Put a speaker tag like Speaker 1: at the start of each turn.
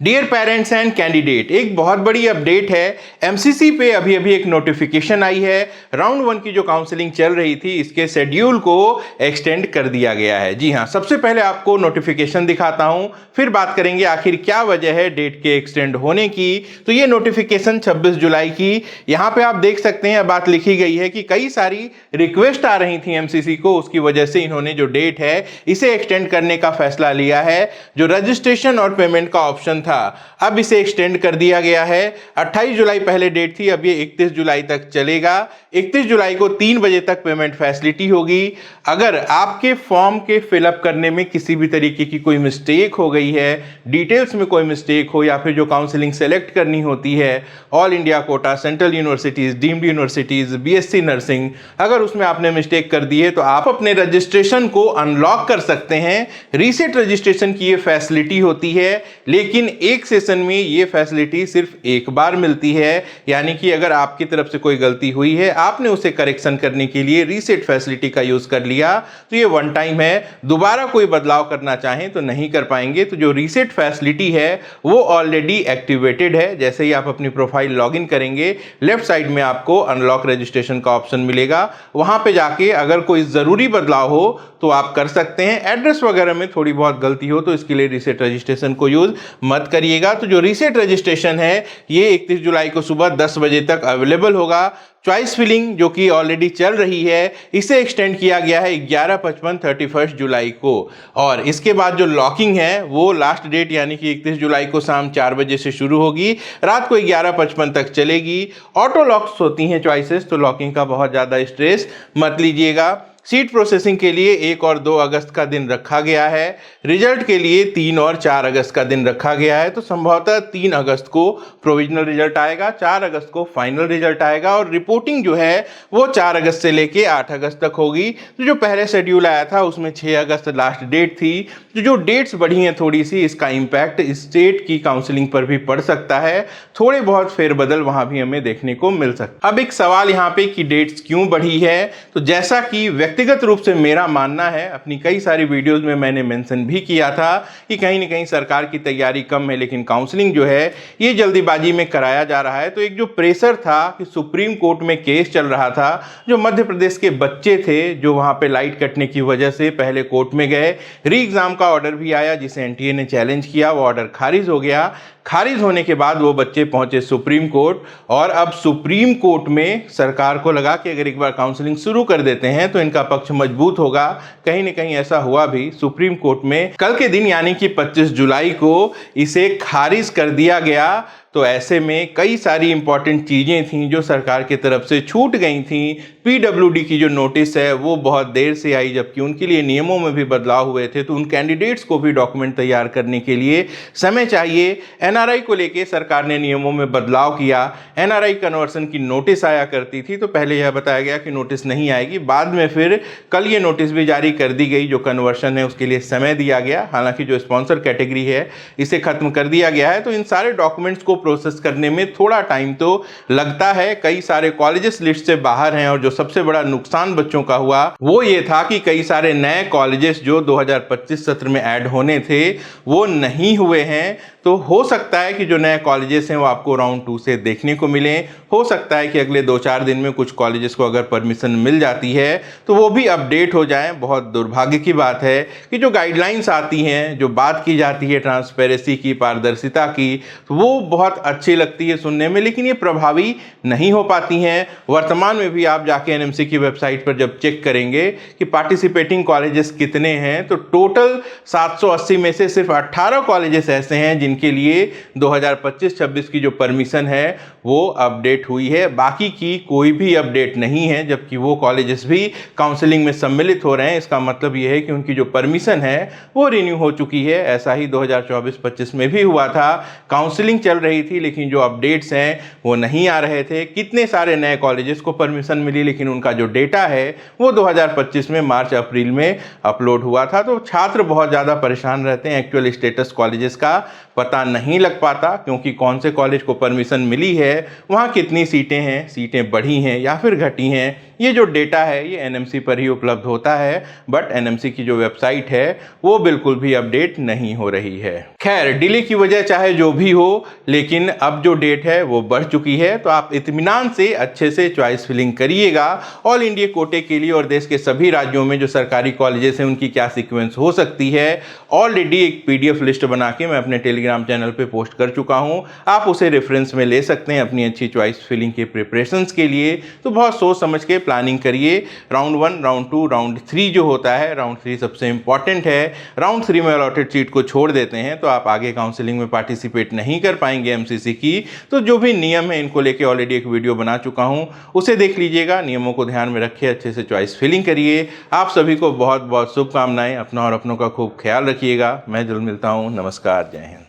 Speaker 1: Dear parents and candidate, एक बहुत बड़ी अपडेट है। एमसीसी पे अभी अभी एक नोटिफिकेशन आई है। राउंड 1 की जो काउंसलिंग चल रही थी, इसके शेड्यूल को एक्सटेंड कर दिया गया है। जी हाँ, सबसे पहले आपको नोटिफिकेशन दिखाता हूं, फिर बात करेंगे आखिर क्या वजह है डेट के एक्सटेंड होने की। तो ये नोटिफिकेशन 26 जुलाई की, यहाँ पे आप देख सकते हैं बात लिखी गई है कि कई सारी रिक्वेस्ट आ रही थी एमसीसी को, उसकी वजह से इन्होंने जो डेट है इसे एक्सटेंड करने का फैसला लिया है। जो रजिस्ट्रेशन और पेमेंट का ऑप्शन था, अब इसे एक्सटेंड कर दिया गया है। 28 जुलाई पहले डेट थी, अब ये 31 जुलाई तक चलेगा। 31 जुलाई को 3 बजे तक पेमेंट फैसिलिटी होगी। अगर आपके फॉर्म के फिलअप करने में किसी भी तरीके की कोई मिस्टेक हो गई है, डिटेल्स में कोई मिस्टेक हो, या फिर जो काउंसलिंग सेलेक्ट करनी होती है all India quota, central universities, deemed universities, BSc nursing, अगर उसमें आपने मिस्टेक कर दी है तो आप अपने रजिस्ट्रेशन को अनलॉक कर सकते हैं। रीसेट रजिस्ट्रेशन की ये फैसिलिटी होती है, लेकिन एक सेशन में ये फैसिलिटी सिर्फ एक बार मिलती है। यानी कि अगर आपकी तरफ से कोई गलती हुई है, आपने उसे करेक्शन करने के लिए रीसेट फैसिलिटी का यूज कर लिया, तो ये वन टाइम है। दोबारा कोई बदलाव करना चाहें तो नहीं कर पाएंगे। तो जो रीसेट फैसिलिटी है वो ऑलरेडी एक्टिवेटेड है। जैसे ही आप अपनी प्रोफाइल लॉगिन करेंगे, लेफ्ट साइड में आपको अनलॉक रजिस्ट्रेशन का ऑप्शन मिलेगा। वहां पे जाके अगर कोई जरूरी बदलाव हो तो आप कर सकते हैं। एड्रेस वगैरह में थोड़ी बहुत गलती हो तो इसके लिए रीसेट रजिस्ट्रेशन को यूज मत करिएगा। तो जो रीसेट रजिस्ट्रेशन है ये 31 जुलाई को सुबह 10 बजे तक अवेलेबल होगा। चॉइस फिलिंग जो कि ऑलरेडी चल रही है, इसे एक्सटेंड किया गया है 11:55 31 जुलाई को। और इसके बाद जो लॉकिंग है वो लास्ट डेट यानी कि 31 जुलाई को शाम 4 बजे से शुरू होगी, रात को 11:55 तक चलेगी। ऑटो लॉक्स होती हैं चॉइसेस, तो लॉकिंग का बहुत ज़्यादा स्ट्रेस मत लीजिएगा। सीट प्रोसेसिंग के लिए 1 और 2 अगस्त का दिन रखा गया है। रिजल्ट के लिए 3 और 4 अगस्त का दिन रखा गया है। तो संभवतः 3 अगस्त को प्रोविजनल रिजल्ट आएगा, 4 अगस्त को फाइनल रिजल्ट आएगा, और रिपोर्टिंग जो है वो 4 अगस्त से लेके 8 अगस्त तक होगी। तो जो पहले शेड्यूल आया था उसमें 6 अगस्त लास्ट डेट थी। तो जो डेट्स बढ़ी हैं थोड़ी सी, इसका इम्पैक्ट स्टेट की काउंसलिंग पर भी पड़ सकता है। थोड़े बहुत फेरबदल वहां भी हमें देखने को मिल सकता है। अब एक सवाल यहाँ पे कि डेट्स क्यों बढ़ी है, तो जैसा कि व्यक्तिगत रूप से मेरा मानना है, अपनी कई सारी वीडियोस में मैंने मेंशन भी किया था कि कहीं न कहीं सरकार की तैयारी कम है, लेकिन काउंसलिंग जो है ये जल्दीबाजी में कराया जा रहा है। तो एक जो प्रेशर था कि सुप्रीम कोर्ट में केस चल रहा था, जो मध्य प्रदेश के बच्चे थे जो वहां पे लाइट कटने की वजह से पहले कोर्ट में गए, री एग्जाम का ऑर्डर भी आया जिसे एनटीए ने चैलेंज किया, वो ऑर्डर खारिज हो गया। खारिज होने के बाद वो बच्चे पहुंचे सुप्रीम कोर्ट, और अब सुप्रीम कोर्ट में सरकार को लगा कि अगर एक बार काउंसलिंग शुरू कर देते हैं तो इनका पक्ष मजबूत होगा। कहीं न कहीं ऐसा हुआ भी। सुप्रीम कोर्ट में कल के दिन यानी कि 25 जुलाई को इसे खारिज कर दिया गया। तो ऐसे में कई सारी इंपॉर्टेंट चीज़ें थीं जो सरकार की तरफ से छूट गई थीं। पीडब्ल्यूडी की जो नोटिस है वो बहुत देर से आई, जबकि उनके लिए नियमों में भी बदलाव हुए थे। तो उन कैंडिडेट्स को भी डॉक्यूमेंट तैयार करने के लिए समय चाहिए। एनआरआई को लेके सरकार ने नियमों में बदलाव किया। एनआरआई कन्वर्सन की नोटिस आया करती थी, तो पहले यह बताया गया कि नोटिस नहीं आएगी, बाद में फिर कल ये नोटिस भी जारी कर दी गई। जो कन्वर्शन है उसके लिए समय दिया गया, हालांकि जो स्पॉन्सर कैटेगरी है इसे खत्म कर दिया गया है। तो इन सारे डॉक्यूमेंट्स को प्रोसेस करने में थोड़ा टाइम तो लगता है। कई सारे कॉलेजेस लिस्ट से बाहर हैं, और जो सबसे बड़ा नुकसान बच्चों का हुआ वो ये था कि कई सारे नए कॉलेजेस जो 2025 सत्र में ऐड होने थे वो नहीं हुए हैं। तो हो सकता है कि जो नए कॉलेजेस हैं वो आपको राउंड 2 से देखने को मिले। हो सकता है कि अगले 2-4 दिन में कुछ कॉलेजेस को अगर परमिशन मिल जाती है तो वो भी अपडेट हो जाएं। बहुत दुर्भाग्य की बात है कि जो गाइडलाइंस आती हैं, जो बात की जाती है ट्रांसपेरेंसी की, पारदर्शिता की, तो वो बहुत अच्छी लगती है सुनने में, लेकिन ये प्रभावी नहीं हो पाती हैं। वर्तमान में भी आप जाके एनएमसी की वेबसाइट पर जब चेक करेंगे कि पार्टिसिपेटिंग कॉलेजेस कितने हैं, तो टोटल 780 में से सिर्फ 18 कॉलेजेस ऐसे हैं जिनके लिए 2025-26 की जो परमिशन है वो अपडेट हुई है। बाकी की कोई भी अपडेट नहीं है, जबकि वो कॉलेजेस भी काउंसलिंग में सम्मिलित हो रहे हैं। इसका मतलब ये है कि उनकी जो परमिशन है वो रिन्यू हो चुकी है। ऐसा ही 2024-25 में भी हुआ था, काउंसलिंग चल रही थी लेकिन जो अपडेट्स हैं वो नहीं आ रहे थे। कितने सारे नए कॉलेजेस को परमिशन मिली, लेकिन उनका जो डेटा है वो 2025 में मार्च अप्रैल में अपलोड हुआ था। तो छात्र बहुत ज़्यादा परेशान रहते हैं। एक्चुअल स्टेटस कॉलेजेस का पता नहीं लग पाता, क्योंकि कौन से कॉलेज को परमिशन मिली है, वहाँ कितनी सीटें हैं, सीटें बढ़ी हैं या फिर घटी हैं, ये जो डेटा है ये एनएमसी पर ही उपलब्ध होता है, बट एनएमसी की जो वेबसाइट है वो बिल्कुल भी अपडेट नहीं हो रही है। खैर, डिले की वजह चाहे जो भी हो, लेकिन अब जो डेट है वो बढ़ चुकी है, तो आप इत्मीनान से अच्छे से चॉइस फिलिंग करिएगा। ऑल इंडिया कोटे के लिए और देश के सभी राज्यों में जो सरकारी कॉलेजेस हैं उनकी क्या सीक्वेंस हो सकती है, ऑलरेडी एक पीडीएफ लिस्ट बना के मैं अपने टेलीग्राम चैनल पे पोस्ट कर चुका हूं। आप उसे रेफरेंस में ले सकते हैं अपनी अच्छी चॉइस फिलिंग के प्रिपरेशंस के लिए। तो बहुत सोच समझ के प्लानिंग करिए। राउंड 1, राउंड 2, राउंड 3 जो होता है, राउंड 3 सबसे इंपॉर्टेंट है। राउंड 3 में अलॉटेड सीट को छोड़ देते हैं तो आप आगे काउंसलिंग में पार्टिसिपेट नहीं कर पाएंगे एमसीसी की। तो जो भी नियम है इनको लेके ऑलरेडी एक वीडियो बना चुका हूं, उसे देख लीजिएगा। नियमों को ध्यान में रखिए, अच्छे से चॉइस फिलिंग करिए। आप सभी को बहुत बहुत शुभकामनाएं। अपना और अपनों का खूब ख्याल रखिएगा। मैं जल्द मिलता हूं। नमस्कार, जय हिंद।